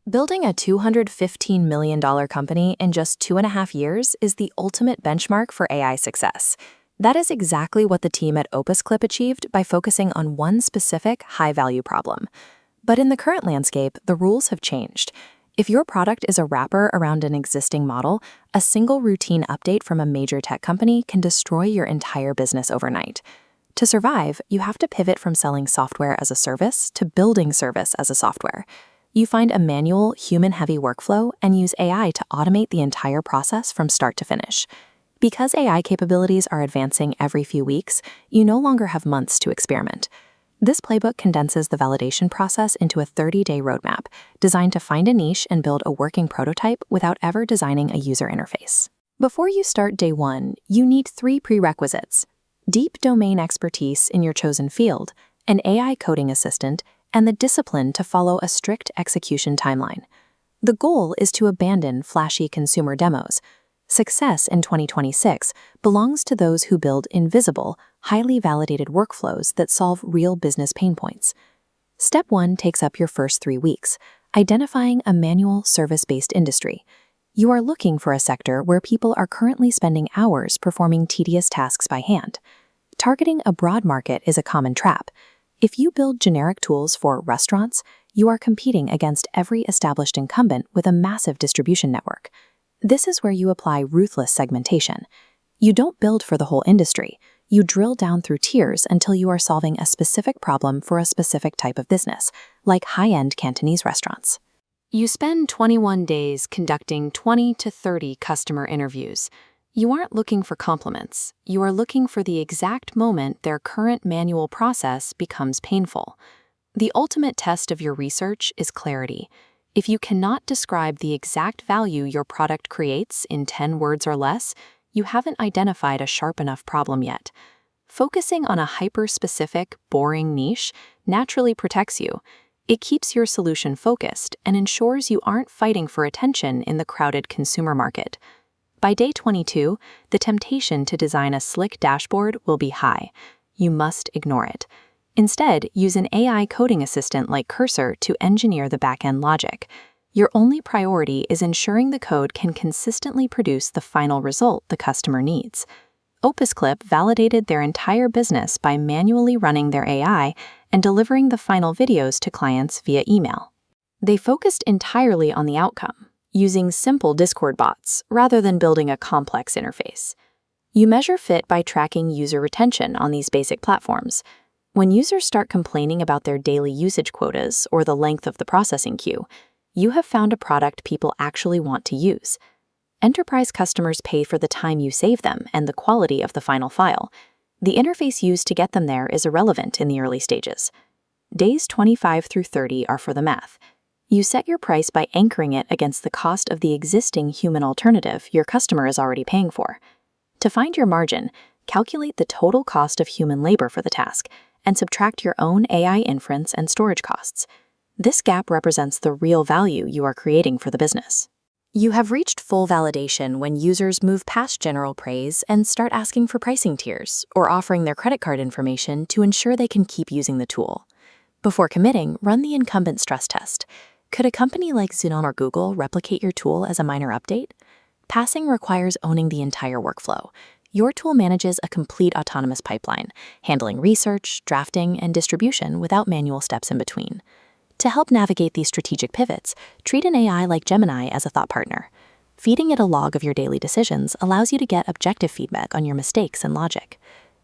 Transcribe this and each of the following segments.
Building a $215 million company in just 2.5 years is the ultimate benchmark for AI success. That is exactly what the team at Opus Clip achieved by focusing on one specific high-value problem. But in the current landscape, the rules have changed. If your product is a wrapper around an existing model, a single routine update from a major tech company can destroy your entire business overnight. To survive, you have to pivot from selling software as a service to building service as a software. You find a manual, human-heavy workflow and use AI to automate the entire process from start to finish. Because AI capabilities are advancing every few weeks, you no longer have months to experiment. This playbook condenses the validation process into a 30-day roadmap, designed to find a niche and build a working prototype without ever designing a user interface. Before you start day one, you need 3 prerequisites: deep domain expertise in your chosen field, an AI coding assistant, and the discipline to follow a strict execution timeline. The goal is to abandon flashy consumer demos. Success in 2026 belongs to those who build invisible, highly validated workflows that solve real business pain points. Step 1 takes up your first 3 weeks, identifying a manual, service-based industry. You are looking for a sector where people are currently spending hours performing tedious tasks by hand. Targeting a broad market is a common trap. If you build generic tools for restaurants, you are competing against every established incumbent with a massive distribution network. This is where you apply ruthless segmentation. You don't build for the whole industry. You drill down through tiers until you are solving a specific problem for a specific type of business, like high-end Cantonese restaurants. You spend 21 days conducting 20 to 30 customer interviews. You aren't looking for compliments. You are looking for the exact moment their current manual process becomes painful. The ultimate test of your research is clarity. If you cannot describe the exact value your product creates in 10 words or less, you haven't identified a sharp enough problem yet. Focusing on a hyper-specific, boring niche naturally protects you. It keeps your solution focused and ensures you aren't fighting for attention in the crowded consumer market. By day 22, the temptation to design a slick dashboard will be high. You must ignore it. Instead, use an AI coding assistant like Cursor to engineer the back-end logic. Your only priority is ensuring the code can consistently produce the final result the customer needs. Opus Clip validated their entire business by manually running their AI and delivering the final videos to clients via email. They focused entirely on the outcome, using simple Discord bots rather than building a complex interface. You measure fit by tracking user retention on these basic platforms. When users start complaining about their daily usage quotas or the length of the processing queue, you have found a product people actually want to use. Enterprise customers pay for the time you save them and the quality of the final file. The interface used to get them there is irrelevant in the early stages. Days 25 through 30 are for the math. You set your price by anchoring it against the cost of the existing human alternative your customer is already paying for. To find your margin, calculate the total cost of human labor for the task and subtract your own AI inference and storage costs. This gap represents the real value you are creating for the business. You have reached full validation when users move past general praise and start asking for pricing tiers or offering their credit card information to ensure they can keep using the tool. Before committing, run the incumbent stress test. Could a company like Zoom or Google replicate your tool as a minor update? Passing requires owning the entire workflow. Your tool manages a complete autonomous pipeline, handling research, drafting, and distribution without manual steps in between. To help navigate these strategic pivots, treat an AI like Gemini as a thought partner. Feeding it a log of your daily decisions allows you to get objective feedback on your mistakes and logic.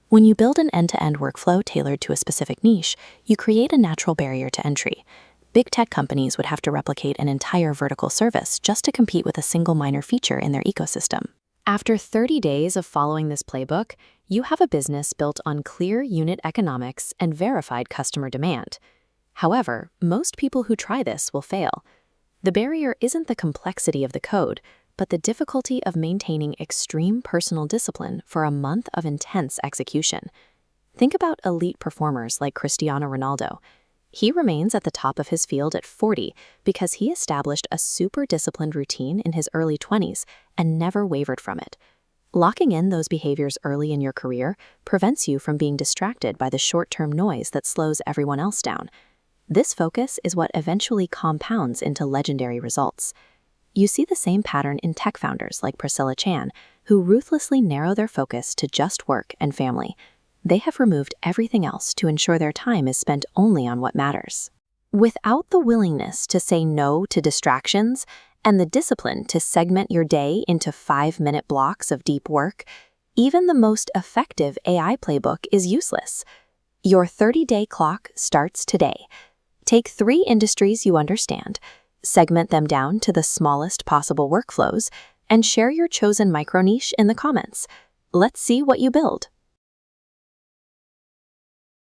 When you build an end-to-end workflow tailored to a specific niche, you create a natural barrier to entry. Big tech companies would have to replicate an entire vertical service just to compete with a single minor feature in their ecosystem. After 30 days of following this playbook, you have a business built on clear unit economics and verified customer demand. However, most people who try this will fail. The barrier isn't the complexity of the code, but the difficulty of maintaining extreme personal discipline for a month of intense execution. Think about elite performers like Cristiano Ronaldo. He remains at the top of his field at 40 because he established a super disciplined routine in his early 20s and never wavered from it. Locking in those behaviors early in your career prevents you from being distracted by the short-term noise that slows everyone else down. This focus is what eventually compounds into legendary results. You see the same pattern in tech founders like Priscilla Chan, who ruthlessly narrow their focus to just work and family. They have removed everything else to ensure their time is spent only on what matters. Without the willingness to say no to distractions and the discipline to segment your day into 5-minute blocks of deep work, even the most effective AI playbook is useless. Your 30-day clock starts today. Take 3 industries you understand, segment them down to the smallest possible workflows, and share your chosen micro-niche in the comments. Let's see what you build.